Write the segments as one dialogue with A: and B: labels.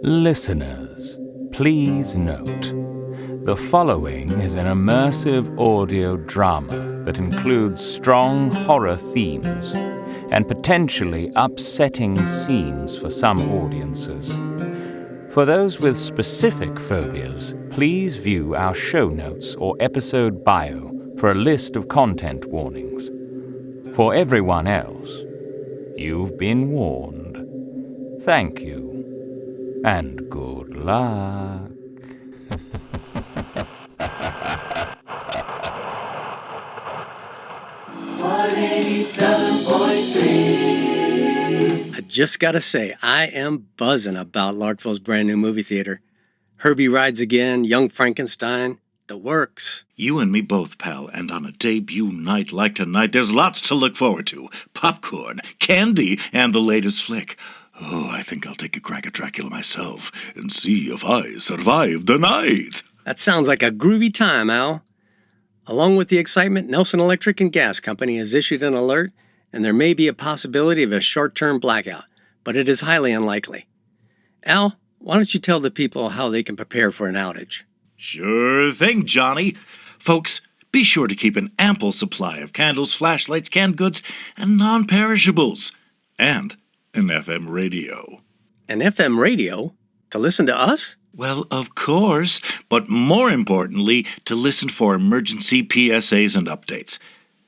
A: Listeners, please note, the following is an immersive audio drama that includes strong horror themes and potentially upsetting scenes for some audiences. For those with specific phobias, please view our show notes or episode bio for a list of content warnings. For everyone else, you've been warned. Thank you, and good luck.
B: 187.3. I just gotta say, I am buzzing about Larkville's brand new movie theater. Herbie Rides Again, Young Frankenstein, the works.
C: You and me both, pal, and on a debut night like tonight, there's lots to look forward to. Popcorn, candy, and the latest flick. Oh, I think I'll take a crack at Dracula myself and see if I survive the night.
B: That sounds like a groovy time, Al. Along with the excitement, Nelson Electric and Gas Company has issued an alert, and there may be a possibility of a short-term blackout, but it is highly unlikely. Al, why don't you tell the people how they can prepare for an outage?
C: Sure thing, Johnny. Folks, be sure to keep an ample supply of candles, flashlights, canned goods, and non-perishables. And an FM radio.
B: An FM radio? To listen to us?
C: Well, of course, but more importantly, to listen for emergency PSAs and updates.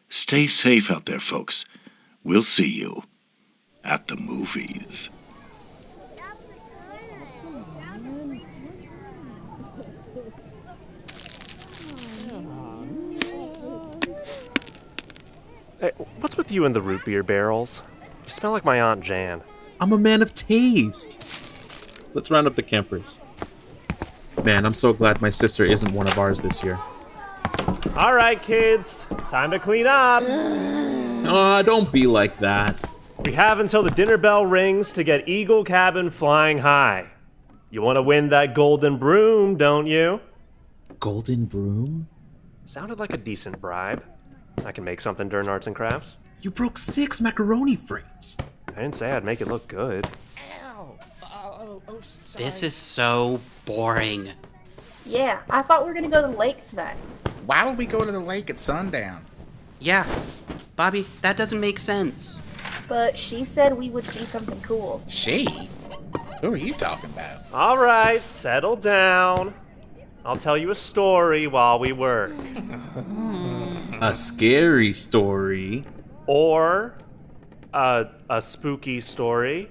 C: Stay safe out there, folks. We'll see you at the movies.
D: Hey, what's with you and the root beer barrels? You smell like my Aunt Jan.
E: I'm a man of taste. Let's round up the campers. Man, I'm so glad my sister isn't one of ours this year.
D: All right, kids. Time to clean up.
E: Don't be like that.
D: We have until the dinner bell rings to get Eagle Cabin flying high. You want to win that golden broom, don't you?
E: Golden broom?
D: Sounded like a decent bribe. I can make something during arts and crafts.
E: You broke 6 macaroni frames.
D: I didn't say I'd make it look good.
F: Ow. This is so boring.
G: Yeah, I thought we were gonna go to the lake tonight.
H: Why would we go to the lake at sundown?
F: Yeah, Bobby, that doesn't make sense.
G: But she said we would see something cool.
H: She? Who are you talking about?
D: All right, settle down. I'll tell you a story while we work.
E: A scary story.
D: Or a spooky story.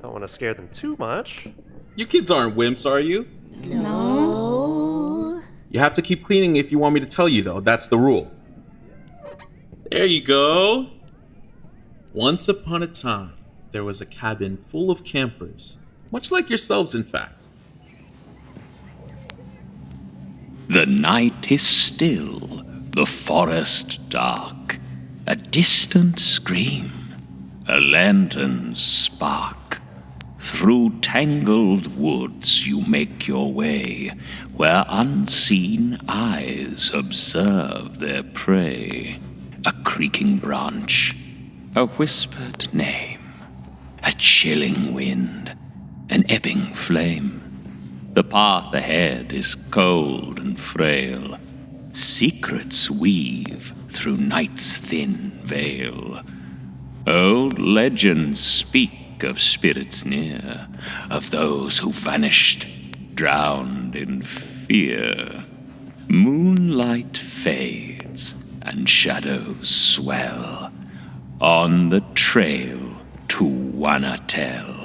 D: Don't want to scare them too much.
E: You kids aren't wimps, are you?
G: No.
E: You have to keep cleaning if you want me to tell you, though. That's the rule. There you go. Once upon a time, there was a cabin full of campers. Much like yourselves, in fact.
I: The night is still, the forest dark. A distant scream, a lantern's spark. Through tangled woods you make your way, where unseen eyes observe their prey. A creaking branch, a whispered name, a chilling wind, an ebbing flame. The path ahead is cold and frail. Secrets weave through night's thin veil. Old legends speak of spirits near, of those who vanished, drowned in fear. Moonlight fades and shadows swell on the trail to Wanatel.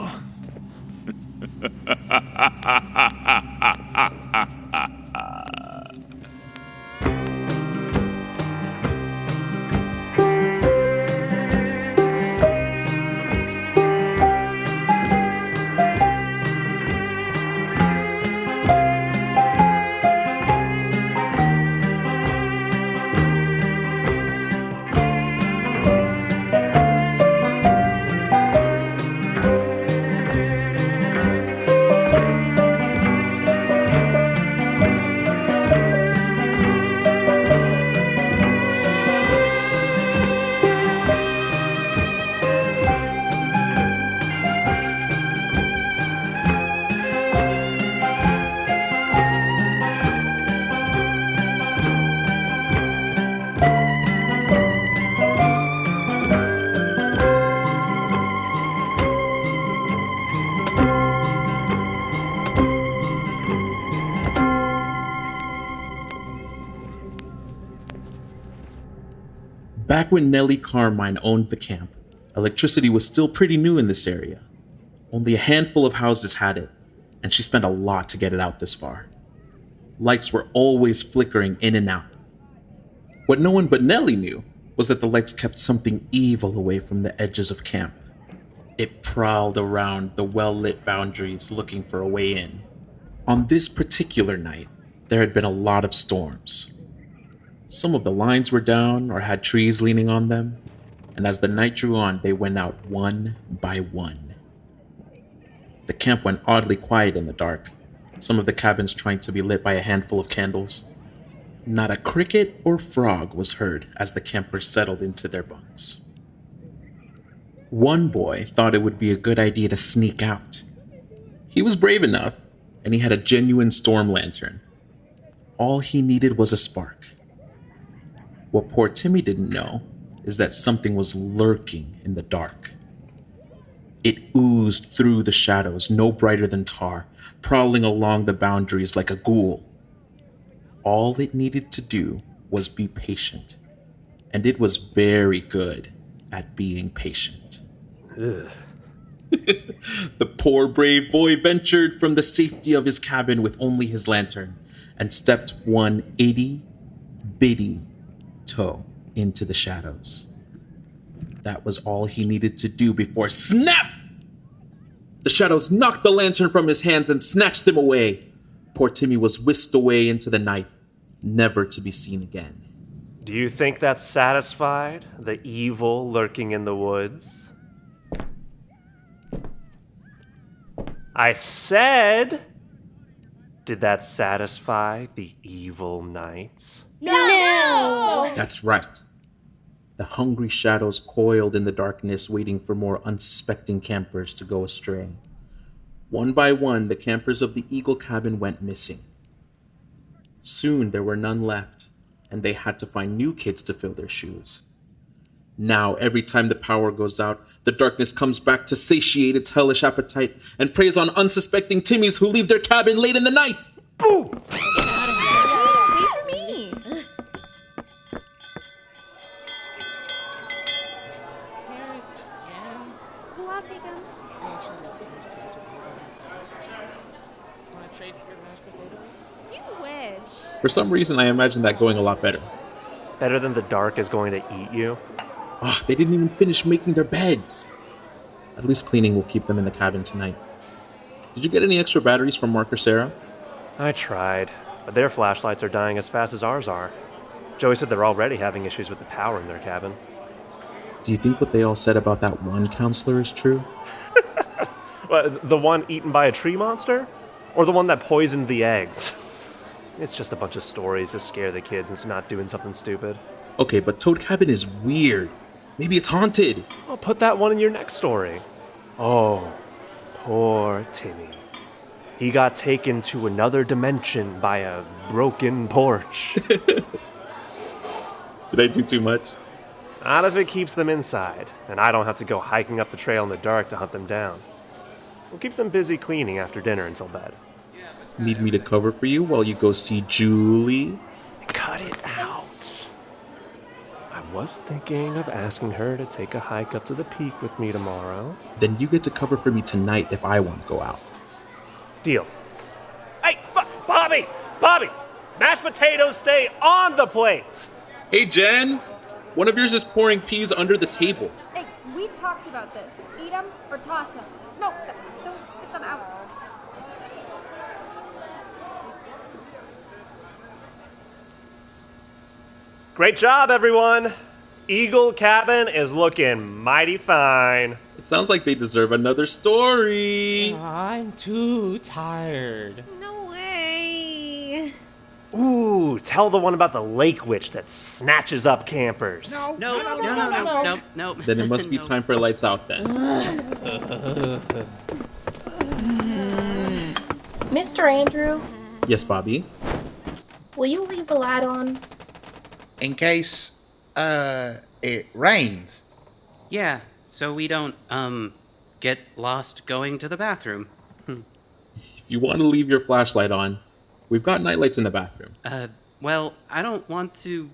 E: Back when Nellie Carmine owned the camp, electricity was still pretty new in this area. Only a handful of houses had it, and she spent a lot to get it out this far. Lights were always flickering in and out. What no one but Nellie knew was that the lights kept something evil away from the edges of camp. It prowled around the well-lit boundaries looking for a way in. On this particular night, there had been a lot of storms. Some of the lines were down or had trees leaning on them, and as the night drew on, they went out one by one. The camp went oddly quiet in the dark, some of the cabins trying to be lit by a handful of candles. Not a cricket or frog was heard as the campers settled into their bunks. One boy thought it would be a good idea to sneak out. He was brave enough, and he had a genuine storm lantern. All he needed was a spark. What poor Timmy didn't know is that something was lurking in the dark. It oozed through the shadows, no brighter than tar, prowling along the boundaries like a ghoul. All it needed to do was be patient, and it was very good at being patient. The poor brave boy ventured from the safety of his cabin with only his lantern and stepped one itty-bitty toe into the shadows. That was all he needed to do before snap! The shadows knocked the lantern from his hands and snatched him away. Poor Timmy was whisked away into the night, never to be seen again.
D: Do you think that satisfied the evil lurking in the woods? I said, did that satisfy the evil knights?
G: No!
E: That's right. The hungry shadows coiled in the darkness, waiting for more unsuspecting campers to go astray. One by one, the campers of the Eagle cabin went missing. Soon there were none left, and they had to find new kids to fill their shoes. Now, every time the power goes out, the darkness comes back to satiate its hellish appetite and preys on unsuspecting Timmies who leave their cabin late in the night. Boo!
G: Wait for me!
J: Carrots again?
G: Go out, take them.
J: I actually love those carrots. Want to trade for your mashed potatoes?
G: You wish.
E: For some reason, I imagine that going a lot better.
D: Better than the dark is going to eat you?
E: Oh, they didn't even finish making their beds. At least cleaning will keep them in the cabin tonight. Did you get any extra batteries from Mark or Sarah?
D: I tried, but their flashlights are dying as fast as ours are. Joey said they're already having issues with the power in their cabin.
E: Do you think what they all said about that one counselor is true?
D: The one eaten by a tree monster? Or the one that poisoned the eggs? It's just a bunch of stories to scare the kids into not doing something stupid.
E: Okay, but Toad Cabin is weird. Maybe it's haunted.
D: I'll put that one in your next story. Oh, poor Timmy. He got taken to another dimension by a broken porch.
E: Did I do too much?
D: Not if it keeps them inside, and I don't have to go hiking up the trail in the dark to hunt them down. We'll keep them busy cleaning after dinner until bed.
E: Need me to cover for you while you go see Julie?
D: Cut it out. I was thinking of asking her to take a hike up to the peak with me tomorrow.
E: Then you get to cover for me tonight if I want to go out.
D: Deal. Hey, Bobby! Bobby! Mashed potatoes stay on the plates!
E: Hey, Jen! One of yours is pouring peas under the table.
K: Hey, we talked about this. Eat them or toss them. No, don't spit them out.
D: Great job, everyone! Eagle Cabin is looking mighty fine.
E: It sounds like they deserve another story.
J: I'm too tired.
G: No way.
D: Ooh, tell the one about the lake witch that snatches up campers.
F: No.
E: Then it must be
F: No.
E: time for lights out then.
G: Mr. Andrew,
E: Yes, Bobby?
G: will you leave the light on?
H: In case, it rains.
F: Yeah, so we don't, get lost going to the bathroom.
E: If you want to leave your flashlight on, we've got nightlights in the bathroom.
F: Well, I don't want to,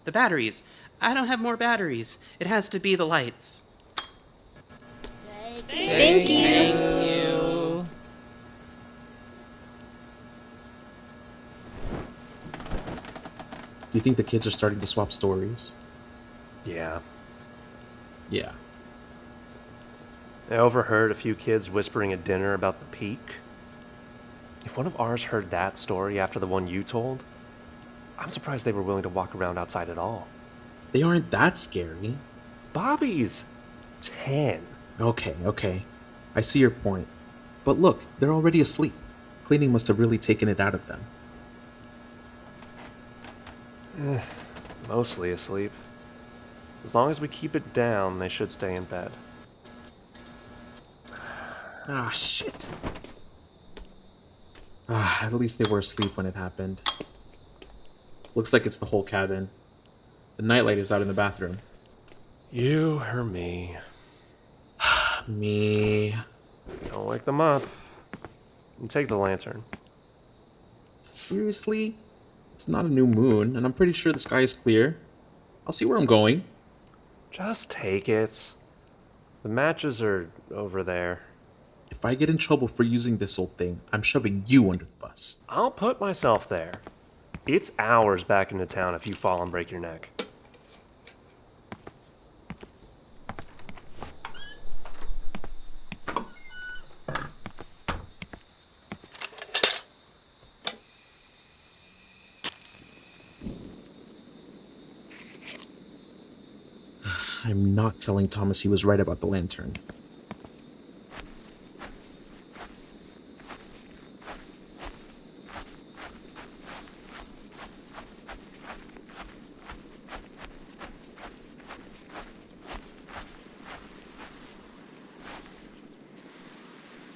F: The batteries. I don't have more batteries. It has to be the lights.
G: Thank you.
J: Thank you.
E: Do you think the kids are starting to swap stories?
D: Yeah.
E: Yeah.
D: I overheard a few kids whispering at dinner about the peak. If one of ours heard that story after the one you told, I'm surprised they were willing to walk around outside at all.
E: They aren't that scary.
D: Bobby's 10.
E: Okay. I see your point. But look, they're already asleep. Cleaning must have really taken it out of them.
D: Mostly asleep. As long as we keep it down, they should stay in bed.
E: Ah, shit. At least they were asleep when it happened. Looks like it's the whole cabin. The nightlight is out in the bathroom.
D: You or me?
E: Me.
D: Don't wake them up. And take the lantern.
E: Seriously? It's not a new moon, and I'm pretty sure the sky is clear. I'll see where I'm going.
D: Just take it. The matches are over there.
E: If I get in trouble for using this old thing, I'm shoving you under the bus.
D: I'll put myself there. It's hours back into town if you fall and break your neck.
E: I'm not telling Thomas he was right about the lantern.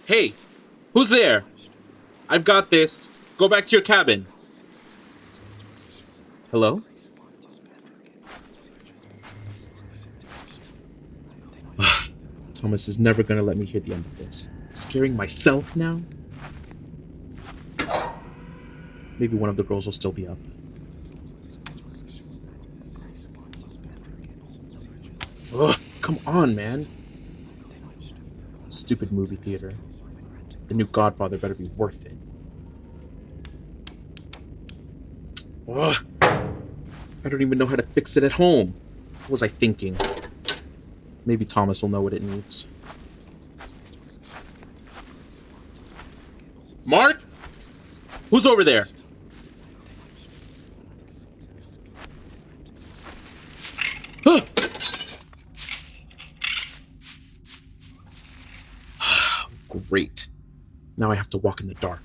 E: Hey, who's there? I've got this. Go back to your cabin. Hello? Thomas is never gonna let me hear the end of this. Scaring myself now? Maybe one of the girls will still be up. Ugh, come on, man. Stupid movie theater. The new Godfather better be worth it. Ugh. I don't even know how to fix it at home. What was I thinking? Maybe Thomas will know what it needs. Mark? Who's over there? Great. Now I have to walk in the dark.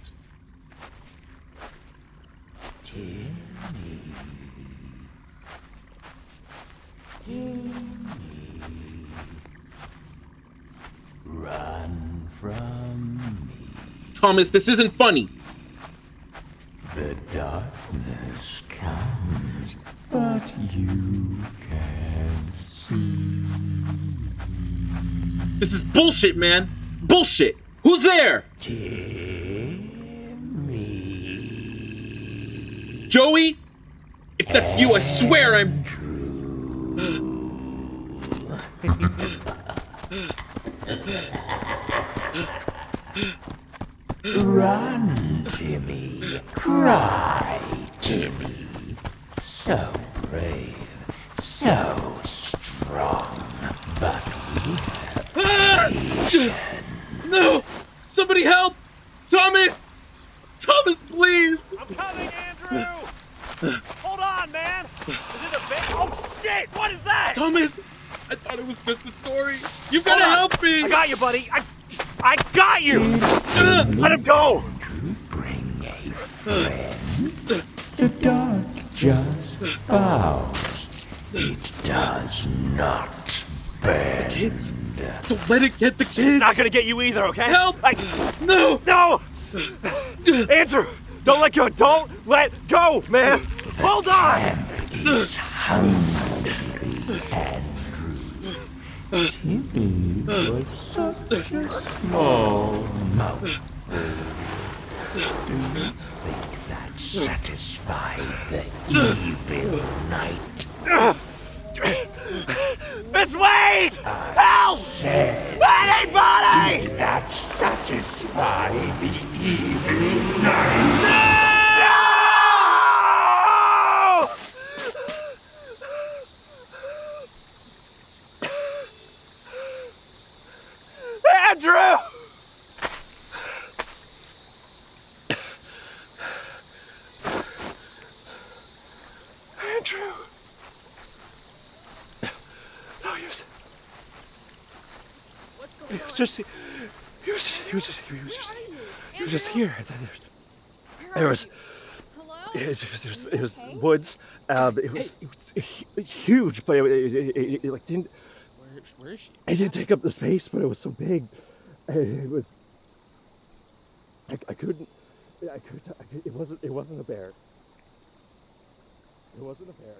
L: Run from me.
E: Thomas, this isn't funny.
L: The darkness comes, but you can't see.
E: This is bullshit, man. Bullshit. Who's there?
L: Timmy.
E: Joey? If that's you, I swear I'm...
L: Run, Timmy. Cry, Timmy. So brave, so strong, but we have patience.
E: No! Somebody help! Thomas! Thomas, please!
M: I'm coming, Andrew! Hold on, man! Is it a bit? Oh, shit! What is that?
E: Thomas! I thought it was just a story. You gotta help me!
M: I got you, buddy! I got you! Let him go!
L: Bring a friend. The dark just bows. It does not bend.
E: The kids! Don't let it get the kids!
M: It's not gonna get you either, okay?
E: Help! No!
M: No! Andrew! Don't let go! Don't let go, man! Hold on!
L: He's hungry, Andrew. Timmy was such a small mouthful. Do you think that satisfied the evil night
M: Miss Wade! Help!
L: Said,
M: Anybody!
L: did that satisfy the evil night?
M: Andrew! Andrew. No, he was just here. It was woods. It was huge, but it like didn't.
J: Where is she?
M: It didn't take up the space, but it was so big. It was. I couldn't. It wasn't a bear. It wasn't a bear.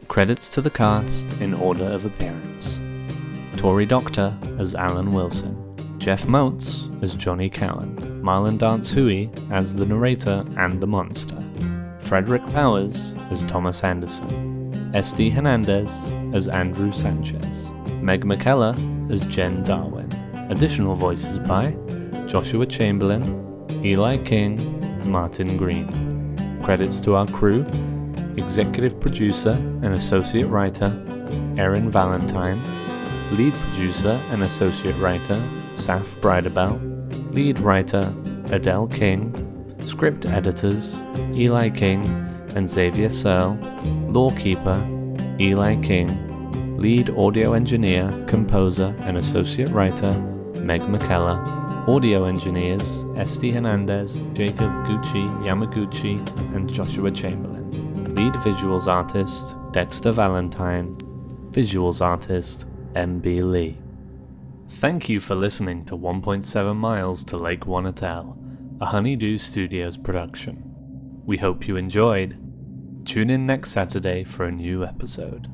D: Credits to the cast in order of appearance. Tory Doctor as Alan Wilson, Jeff Moats as Johnny Cowan, Marlon Dance-Hooi as the narrator and the monster, Frederic Powers as Thomas Anderson, Esty Hernandez as Andrew Sanchez, Meg McKellar as Jen Darwin. Additional voices by Joshua Chamberlain, Ely King, Martin Greene. Credits to our crew: executive producer and associate writer Erin Valentine, lead producer and associate writer Saff Brydebell, lead writer Adelle King, script editors Ely King and Xavier Searle, lawkeeper Ely King, lead audio engineer, composer and associate writer Meg McKellar, audio engineers Esty Hernandez, Jacob Gucci Yamaguchi and Joshua Chamberlain. Lead visuals artist, Dexter Valentine. Visuals artist, M.B. Lee. Thank you for listening to 1.7 Miles to Lake Wanatell, a Honeydew Studios production. We hope you enjoyed. Tune in next Saturday for a new episode.